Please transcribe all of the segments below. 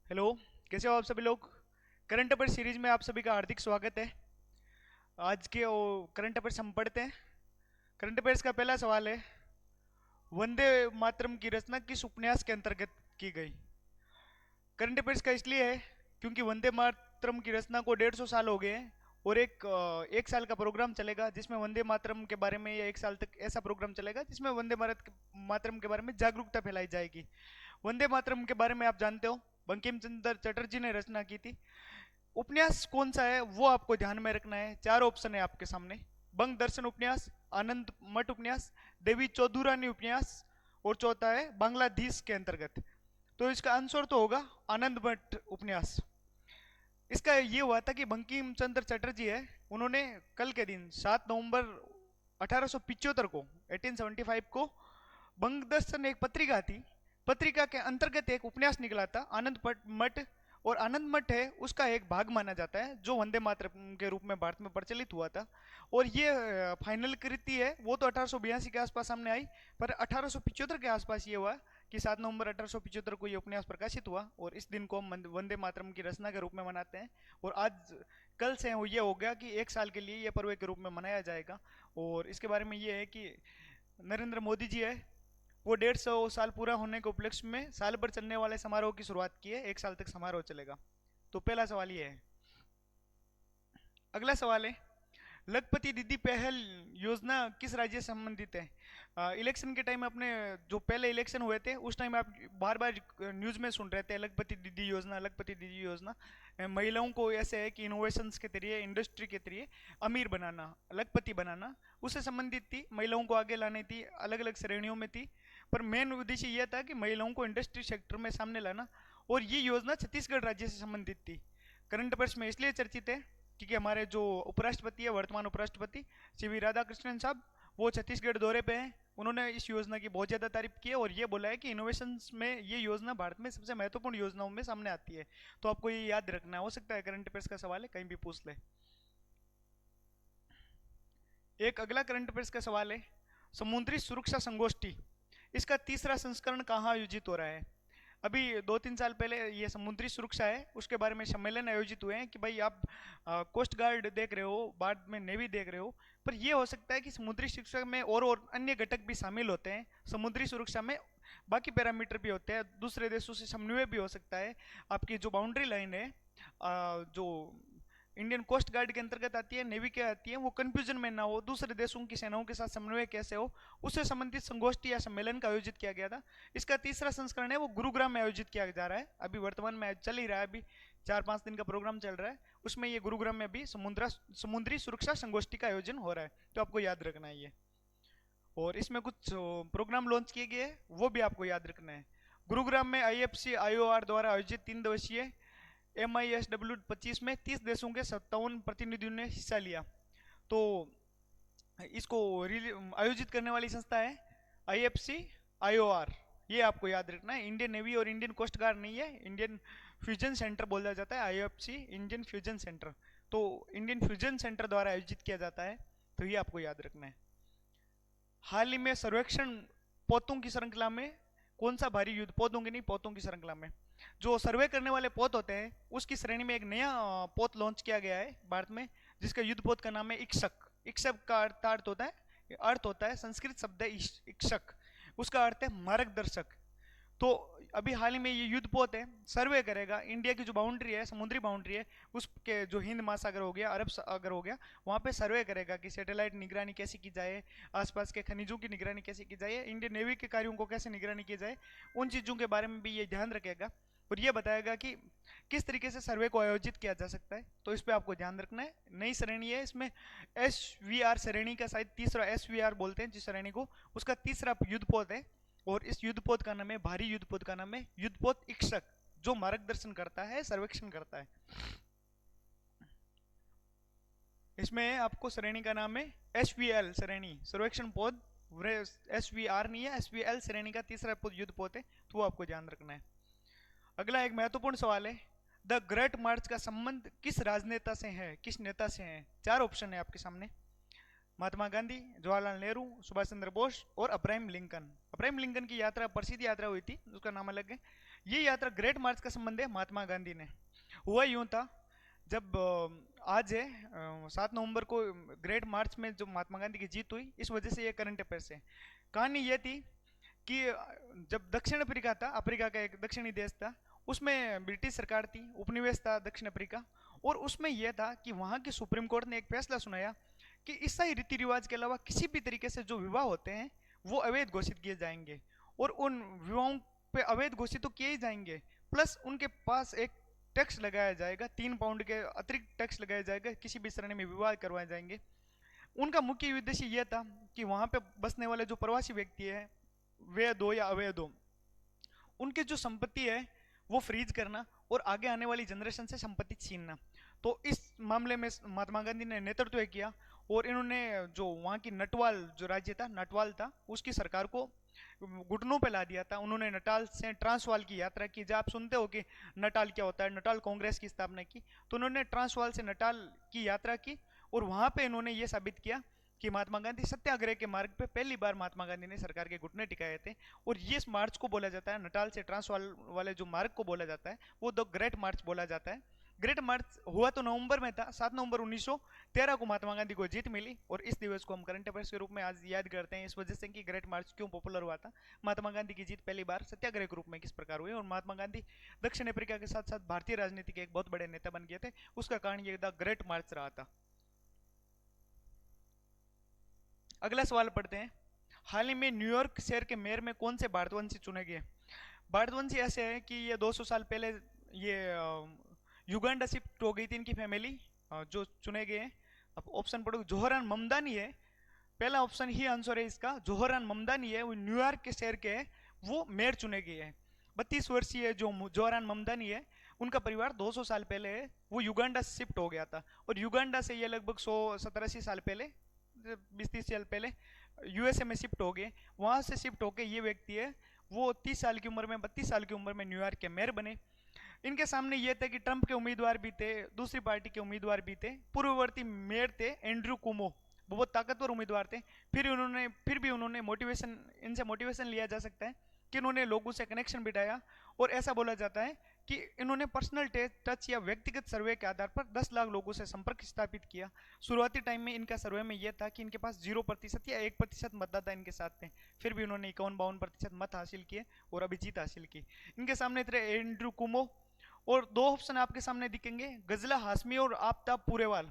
Hello. कैसे हो आप सभी लोग। करंट अफेयर सीरीज में आप सभी का हार्दिक स्वागत है। आज के करंट अफेयर्स हम पढ़ते हैं। करंट अफेयर्स का पहला सवाल है, वंदे मातरम की रचना किस उपन्यास के अंतर्गत की गई। करंट अफेयर्स का इसलिए है क्योंकि वंदे मातरम की रचना को 150 साल हो गए हैं और एक साल का प्रोग्राम चलेगा जिसमें वंदे मातरम के बारे में, या एक साल तक ऐसा प्रोग्राम चलेगा जिसमें मातरम के बारे में जागरूकता फैलाई जाएगी। वंदे मातरम के बारे में आप जानते हो, बंकिम चंद्र चटर्जी ने रचना की थी। उपन्यास कौन सा है वो आपको ध्यान में रखना है। चार ऑप्शन है आपके सामने, बंग दर्शन उपन्यास, आनंद मठ उपन्यास, देवी चौधुरानी उपन्यास, और चौथा है बांग्लादेश के अंतर्गत। तो इसका आंसर तो होगा आनंद मठ उपन्यास। इसका ये हुआ था कि बंकिम चंद्र चटर्जी है, उन्होंने कल के दिन 7 नवंबर 1875 को 1875 को बंग दर्शन एक पत्रिका थी, पत्रिका के अंतर्गत एक उपन्यास निकला था आनंद मठ। और आनंद मठ है उसका एक भाग माना जाता है जो वंदे मातरम के रूप में भारत में प्रचलित हुआ था। और ये फाइनल कृति है वो तो 1882 के आसपास सामने आई, पर 1875 के आसपास ये हुआ कि 7 नवंबर 1875 को ये उपन्यास प्रकाशित हुआ, और इस दिन को हम वंदे मातरम की रचना के रूप में मनाते हैं। और आज कल से ये हो गया कि एक साल के लिए ये पर्व के रूप में मनाया जाएगा। और इसके बारे में ये है कि नरेंद्र मोदी जी है, वो 150 साल पूरा होने के उपलक्ष्य में साल भर चलने वाले समारोह की शुरुआत की है। एक साल तक समारोह चलेगा। तो पहला सवाल ये है। अगला सवाल है, लखपति दीदी पहल योजना किस राज्य से संबंधित है। इलेक्शन के टाइम अपने जो पहले इलेक्शन हुए थे उस टाइम आप बार बार न्यूज में सुन रहे थे लखपति दीदी योजना, लखपति दीदी योजना। महिलाओं को ऐसे है कि इनोवेशंस के जरिए, इंडस्ट्री के जरिए अमीर बनाना, लखपति बनाना, उससे संबंधित थी। महिलाओं को आगे लानी थी, अलग अलग श्रेणियों में थी, पर मेन उद्देश्य यह था कि महिलाओं को इंडस्ट्री सेक्टर में सामने लाना। और ये योजना छत्तीसगढ़ राज्य से संबंधित थी। करंट अफेयर्स में इसलिए चर्चित है क्योंकि हमारे जो उपराष्ट्रपति है, वर्तमान उपराष्ट्रपति सीवी राधाकृष्णन साहब, वो छत्तीसगढ़ दौरे पे हैं। उन्होंने इस योजना की बहुत ज़्यादा तारीफ की है और ये बोला है कि इनोवेशंस में ये योजना भारत में सबसे महत्वपूर्ण योजनाओं में सामने आती है। तो आपको ये याद रखना हो सकता है करंट अफेयर्स का सवाल है, कहीं भी पूछ ले। एक अगला करंट अफेयर्स का सवाल है, समुद्री सुरक्षा संगोष्ठी, इसका तीसरा संस्करण कहाँ आयोजित हो रहा है। अभी 2-3 साल पहले ये समुद्री सुरक्षा है उसके बारे में सम्मेलन आयोजित हुए हैं कि भाई आप कोस्ट गार्ड देख रहे हो, बाद में नेवी देख रहे हो, पर ये हो सकता है कि समुद्री सुरक्षा में और अन्य घटक भी शामिल होते हैं। समुद्री सुरक्षा में बाकी पैरामीटर भी होते हैं, दूसरे देशों से समन्वय भी हो सकता है। आपकी जो बाउंड्री लाइन है, जो इंडियन कोस्ट गार्ड के अंतर्गत आती है, नेवी के आती है, वो कंफ्यूजन में ना हो, दूसरे देशों की सेनाओं के साथ समन्वय कैसे हो, उससे संबंधित संगोष्ठी या सम्मेलन का आयोजित किया गया था। इसका तीसरा संस्करण है वो गुरुग्राम में आयोजित किया जा रहा है। अभी वर्तमान में चल ही रहा है, अभी 4-5 दिन का प्रोग्राम चल रहा है, उसमें ये गुरुग्राम में भी समुद्री सुरक्षा संगोष्ठी का आयोजन हो रहा है। तो आपको याद रखना है ये। और इसमें कुछ प्रोग्राम लॉन्च किए गए हैं वो भी आपको याद रखना है। गुरुग्राम में IFC IOR द्वारा आयोजित 3 दिवसीय MISW 25 में 30 देशों के 57 प्रतिनिधियों ने हिस्सा लिया। तो इसको आयोजित करने वाली संस्था है IFC IOR। ये आपको याद रखना है, इंडियन नेवी और इंडियन कोस्ट गार्ड नहीं है, इंडियन फ्यूजन सेंटर बोला जाता है, IFC इंडियन फ्यूजन सेंटर। तो इंडियन फ्यूजन सेंटर द्वारा आयोजित किया जाता है, तो ये आपको याद रखना है। हाल ही में सर्वेक्षण पोतों की श्रृंखला में कौन सा भारी युद्ध, पौधों की नहीं, पोतों की श्रृंखला में जो सर्वे करने वाले पोत होते हैं उसकी श्रेणी में एक नया पोत लॉन्च किया गया है भारत में, जिसका युद्ध पोत का नाम है इक्सक। इक्सक का अर्थ होता है संस्कृत शब्द है इक्सक, उसका अर्थ है मार्गदर्शक। तो अभी हाल ही में ये युद्ध पोत है, सर्वे करेगा इंडिया की जो बाउंड्री है, समुद्री बाउंड्री है, उसके जो हिंद महासागर हो गया, अरब सागर हो गया, वहाँ पे सर्वे करेगा कि सैटेलाइट निगरानी कैसे की जाए, आसपास के खनिजों की निगरानी कैसे की जाए, इंडियन नेवी के कार्यों को कैसे निगरानी की जाए, उन चीज़ों के बारे में भी ये ध्यान रखेगा। और ये बताएगा कि किस तरीके से सर्वे को आयोजित किया जा सकता है। तो इस पर आपको ध्यान रखना है। नई श्रेणी है, इसमें SVR श्रेणी का शायद तीसरा, SVR बोलते हैं जिस श्रेणी को, उसका तीसरा युद्धपोत है। और इस युद्धपोत का नाम है, भारी युद्धपोत का नाम है युद्धपोत इक्सक, जो मार्गदर्शन करता है, सर्वेक्षण करता है। इसमें आपको श्रेणी का नाम है SVL श्रेणी, सर्वेक्षण पोत। SVR नहीं है, SVL श्रेणी का तीसरा युद्धपोत है, तो वो आपको ध्यान रखना है। अगला एक महत्वपूर्ण सवाल है, द ग्रेट मार्च का संबंध किस राजनेता से है, किस नेता से है। चार ऑप्शन है आपके सामने, महात्मा गांधी, जवाहरलाल नेहरू, सुभाष चंद्र बोस और अब्राहम लिंकन। अब्राहम लिंकन की यात्रा प्रसिद्ध यात्रा हुई थी, उसका नाम अलग है। ये यात्रा ग्रेट मार्च का संबंध है महात्मा गांधी ने। हुआ यूं था, जब आज है 7 नवंबर को ग्रेट मार्च में जो महात्मा गांधी की जीत हुई, इस वजह से ये करंट अफेयर्स है। कहानी ये थी कि जब दक्षिण अफ्रीका था, अफ्रीका का एक दक्षिणी देश था, उसमें ब्रिटिश सरकार थी, उपनिवेश था दक्षिण अफ्रीका। और उसमें यह था कि वहाँ की सुप्रीम कोर्ट ने एक फैसला सुनाया कि ईसाई रीति रिवाज के अलावा किसी भी तरीके से जो विवाह होते हैं वो अवैध घोषित किए जाएंगे, और उन विवाहों पे अवैध घोषित तो किए ही जाएंगे, प्लस उनके पास एक टैक्स लगाया जाएगा, 3 पाउंड के अतिरिक्त टैक्स लगाया जाएगा किसी भी श्रेणी में विवाह करवाए जाएंगे। उनका मुख्य उद्देश्य यह था कि वहां पे बसने वाले जो प्रवासी व्यक्ति है, वैध हो या अवैध हो, उनकी जो संपत्ति है वो फ्रीज करना और आगे आने वाली जनरेशन से संपत्ति छीनना। तो इस मामले में महात्मा गांधी ने नेतृत्व किया, और इन्होंने जो वहाँ की नटवाल जो राज्य था, नटवाल था, उसकी सरकार को घुटनों पे ला दिया था। उन्होंने नटाल से ट्रांसवाल की यात्रा की। जब आप सुनते हो कि नटाल क्या होता है, नटाल कांग्रेस की स्थापना की, तो उन्होंने ट्रांसवाल से नटाल की यात्रा की, और वहां पे इन्होंने ये साबित किया कि महात्मा गांधी सत्याग्रह के मार्ग पे पहली बार महात्मा गांधी ने सरकार के घुटने टिकाए थे। और ये मार्च को बोला जाता है, नटाल से ट्रांसवाल वाले जो मार्ग को बोला जाता है, वो द ग्रेट मार्च बोला जाता है। ग्रेट मार्च हुआ तो नवंबर में था, 7 नवंबर 1913 को महात्मा गांधी को जीत मिली, और इस दिवस को हम करंट अफेयर्स के रूप में आज याद करते हैं, इस वजह से कि ग्रेट मार्च क्यों पॉपुलर हुआ था। महात्मा गांधी की जीत पहली बार सत्याग्रह के रूप में किस प्रकार हुई, और महात्मा गांधी दक्षिण अफ्रीका के साथ साथ भारतीय राजनीति के एक बहुत बड़े नेता बन गए थे, उसका कारण ये द ग्रेट मार्च रहा था। अगला सवाल पढ़ते हैं। हाल ही में न्यूयॉर्क शहर के मेयर में कौन से भारतवंशी चुने गए? भारतवंशी ऐसे है कि ये 200 साल पहले ये युगांडा शिफ्ट हो गई थी इनकी फैमिली, जो चुने गए हैं। अब ऑप्शन पढ़ो, जोहरान ममदानी है, पहला ऑप्शन ही आंसर है इसका, जोहरान ममदानी है, वो न्यूयॉर्क के शहर के है, वो मेयर चुने गए हैं। 32 वर्षीय जो जोहरान ममदानी है, उनका परिवार 200 साल पहले है वो युगांडा शिफ्ट हो गया था, और युगांडा से ये लगभग 170-80 साल पहले, 20-30 साल पहले यूएसए में शिफ्ट हो गए। वहां से शिफ्ट होके ये व्यक्ति है वो 30 साल की उम्र में, 32 साल की उम्र में न्यूयॉर्क के मेयर बने। इनके सामने ये थे कि ट्रंप के उम्मीदवार भी थे, दूसरी पार्टी के उम्मीदवार भी थे। पूर्ववर्ती मेयर थे एंड्रू कुमो, बहुत ताकतवर उम्मीदवार थे। फिर भी उन्होंने मोटिवेशन, इनसे मोटिवेशन लिया जा सकता है कि इन्होंने लोगों से कनेक्शन बिठाया, और ऐसा बोला जाता है कि इन्होंने पर्सनल टच या व्यक्तिगत सर्वे के आधार पर 10 लाख लोगों से संपर्क स्थापित किया। शुरुआती टाइम में इनका सर्वे में यह था कि इनके पास 0% या 1% मतदाता इनके साथ थे, फिर भी उन्होंने 51-52% मत हासिल किए और अभी जीत हासिल की। इनके सामने थे एंड्रू कुमो, और 2 ऑप्शन आपके सामने दिखेंगे, गजला हाशमी और आफ्ताब पूरेवाल।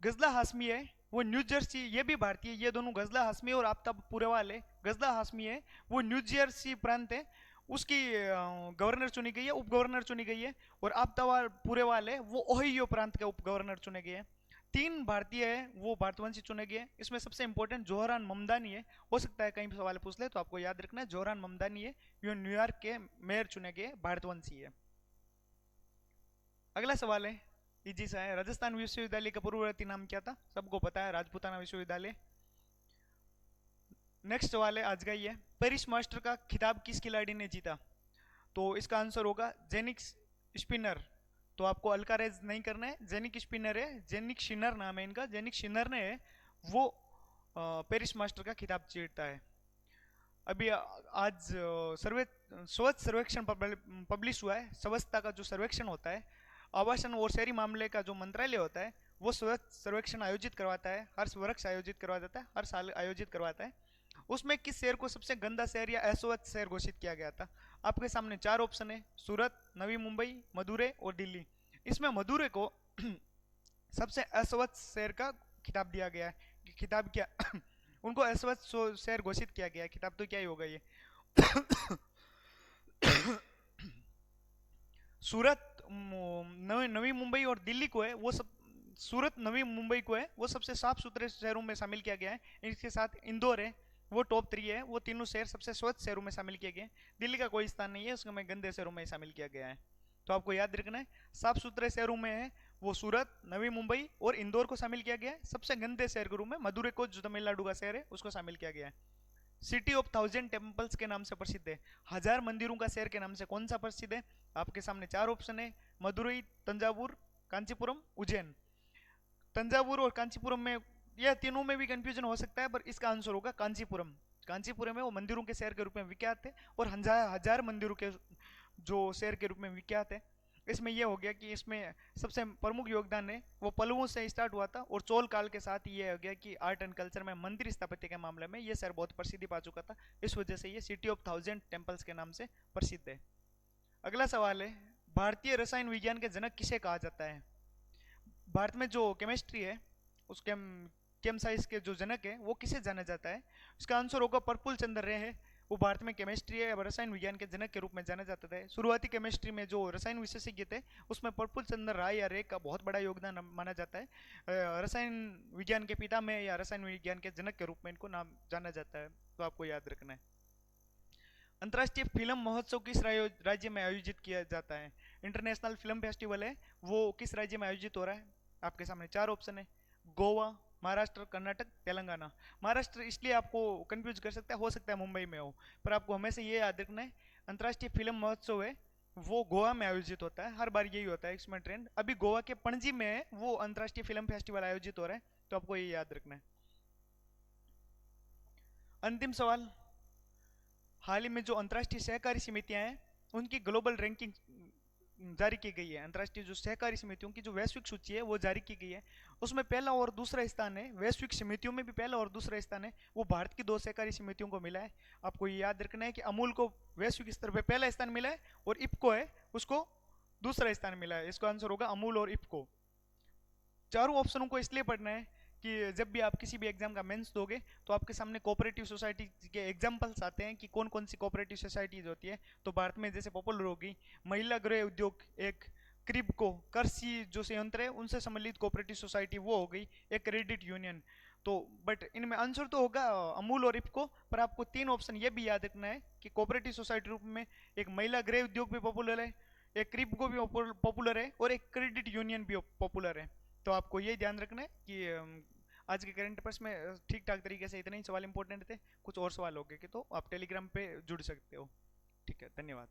गजला हाशमी है वो न्यू जर्सी, ये भी भारतीय, ये दोनों गजला हाशमी और आफ्ताब पूरेवाल है। गजला हाशमी है वो न्यू जर्सी प्रांत है, उसकी गवर्नर चुनी गई है, उप गवर्नर चुनी गई है। और आफ्ताब पूरेवाल है वो ओहियो प्रांत के उप गवर्नर चुने गए हैं। 3 भारतीय है वो भारतवंशी चुने गए। इसमें सबसे इंपॉर्टेंट जोहरान ममदानी है, हो सकता है कहीं सवाल पूछ ले तो आपको याद रखना है, जोहरान ममदानी है, ये न्यूयॉर्क के मेयर चुने गए, भारतवंशी है। अगला सवाल है, इजी सा है। राजस्थान विश्वविद्यालय का पूर्ववर्ती नाम क्या था? सबको पता है, राजपूताना विश्वविद्यालय। नेक्स्ट सवाल है आज का, ये पेरिस मास्टर का खिताब किस खिलाड़ी ने जीता? तो इसका आंसर होगा जेनिक स्पिनर। तो आपको अल्कारेज नहीं करना है, जेनिक स्पिनर है, जेनिक शिनर नाम है इनका, जेनिक शिनर ने वो पेरिस मास्टर का खिताब जीता है। अभी आज स्वच्छ सर्वेक्षण पब्लिश हुआ है। स्वच्छता का जो सर्वेक्षण होता है, आवासन और शहरी मामले का जो मंत्रालय होता है, वो स्वच्छ सर्वेक्षण आयोजित करवाता है, हर वर्ष आयोजित करवा देता है, हर साल आयोजित करवाता है। उसमें किस शहर को सबसे गंदा शहर या अस्वच्छ शहर घोषित किया गया था? आपके सामने 4 ऑप्शन है, सूरत, नवी मुंबई, मदुरै और दिल्ली। इसमें मदुरै को सबसे अस्वच्छ शहर का खिताब दिया गया है। खिताब क्या उनको अस्वच्छ शहर घोषित किया गया है, खिताब तो क्या ही होगा ये। सूरत, नवी मुंबई और दिल्ली को है वो सब, सूरत, नवी मुंबई को है वो सबसे साफ सुथरे शहरों में शामिल किया गया है। इसके साथ इंदौर है वो टॉप 3 है, वो तीनों शहर सबसे स्वच्छ शहरों में शामिल किए गए। दिल्ली का कोई स्थान नहीं है उसमें गंदे शहरों में शामिल किया गया है। तो आपको याद रखना है, साफ सुथरे शहरों में है वो सूरत, नवी मुंबई और इंदौर को शामिल किया गया है। सबसे गंदे शहर के रूप में मदुरै को, जो तमिलनाडु का शहर है, उसको शामिल किया गया है। सिटी ऑफ 1000 टेम्पल्स के नाम से प्रसिद्ध है, 1000 मंदिरों का शहर के नाम से कौन सा प्रसिद्ध है? आपके सामने 4 ऑप्शन है, मदुरई, तंजावुर, कांचीपुरम, उज्जैन। तंजावुर और कांचीपुरम में, यह तीनों में भी कंफ्यूजन हो सकता है, पर इसका आंसर होगा कांचीपुरम। कांचीपुरम है वो मंदिरों के शहर के रूप में विख्यात है, और 1000 मंदिरों के जो शेर के रूप में विख्यात है। इसमें यह हो गया कि इसमें सबसे प्रमुख योगदान है वो पल्लवों से स्टार्ट हुआ था, और चोल काल के साथ ये हो गया कि आर्ट एंड कल्चर में मंदिर स्थापत्य के मामले में ये शहर बहुत प्रसिद्धि पा चुका था। इस वजह से ये सिटी ऑफ 1000 टेम्पल्स के नाम से प्रसिद्ध है। अगला सवाल है, भारतीय रसायन विज्ञान के जनक किसे कहा जाता है? भारत में जो केमिस्ट्री है उसके केम साइंस के जो जनक है वो किसे जाना जाता है? उसका आंसर होगा प्रफुल्ल चंद्र रे है। वो भारत में केमिस्ट्री या रसायन विज्ञान के जनक के रूप में जाना जाता था। शुरुआती केमिस्ट्री में जो रसायन विशेषज्ञ थे उसमें प्रफुल्ल चंद्र राय या रे का बहुत बड़ा योगदान माना जाता है। रसायन विज्ञान के पिता में या रसायन विज्ञान के जनक के रूप में इनको नाम जाना जाता है, तो आपको याद रखना है। अंतर्राष्ट्रीय फिल्म महोत्सव किस राज्य में आयोजित किया जाता है? इंटरनेशनल फिल्म फेस्टिवल है वो किस राज्य में आयोजित हो रहा है? आपके सामने चार ऑप्शन है, गोवा, महाराष्ट्र, कर्नाटक, तेलंगाना। महाराष्ट्र इसलिए आपको कंफ्यूज कर सकता है, हो सकता है मुंबई में हो, पर आपको हमेशा ये याद रखना है अंतर्राष्ट्रीय फिल्म महोत्सव है वो गोवा में आयोजित होता है। हर बार यही होता है इसमें ट्रेंड। अभी गोवा के पणजी में वो अंतर्राष्ट्रीय फिल्म फेस्टिवल आयोजित हो रहा है, तो आपको ये याद रखना है। अंतिम सवाल, हाल ही में जो अंतर्राष्ट्रीय सहकारी समितियां हैं उनकी ग्लोबल रैंकिंग जारी की गई है। अंतर्राष्ट्रीय जो सहकारी समितियों की जो वैश्विक सूची है वो जारी की गई है। उसमें पहला और दूसरा स्थान है, वैश्विक समितियों में भी पहला और दूसरा स्थान है वो भारत की दो सहकारी समितियों को मिला है। आपको ये याद रखना है कि अमूल को वैश्विक स्तर पर पहला स्थान मिला है और इफ्को है उसको दूसरा स्थान मिला है। इसका आंसर होगा अमूल और इफ्को। चारों ऑप्शनों को इसलिए पढ़ना है कि जब भी आप किसी भी एग्जाम का मेंस दोगे तो आपके सामने कोऑपरेटिव सोसाइटी के एग्जांपल्स आते हैं कि कौन कौन सी कोऑपरेटिव सोसाइटीज होती है। तो भारत में जैसे पॉपुलर होगी महिला गृह उद्योग, एक क्रिबको कृषि जो संयंत्र है उनसे सम्मिलित कोऑपरेटिव सोसाइटी वो हो गई, एक क्रेडिट यूनियन। तो बट इनमें आंसर तो होगा अमूल और इफ्को, पर आपको तीन ऑप्शन ये भी याद रखना है कि कोऑपरेटिव सोसाइटी रूप में एक महिला गृह उद्योग भी पॉपुलर है, एक क्रिबको भी पॉपुलर है और एक क्रेडिट यूनियन भी पॉपुलर है। तो आपको ये ध्यान रखना है कि आज के करंट अफेयर्स में ठीक ठाक तरीके से इतने ही सवाल इंपॉर्टेंट थे। कुछ और सवाल हो गए कि तो आप टेलीग्राम पे जुड़ सकते हो। ठीक है, धन्यवाद।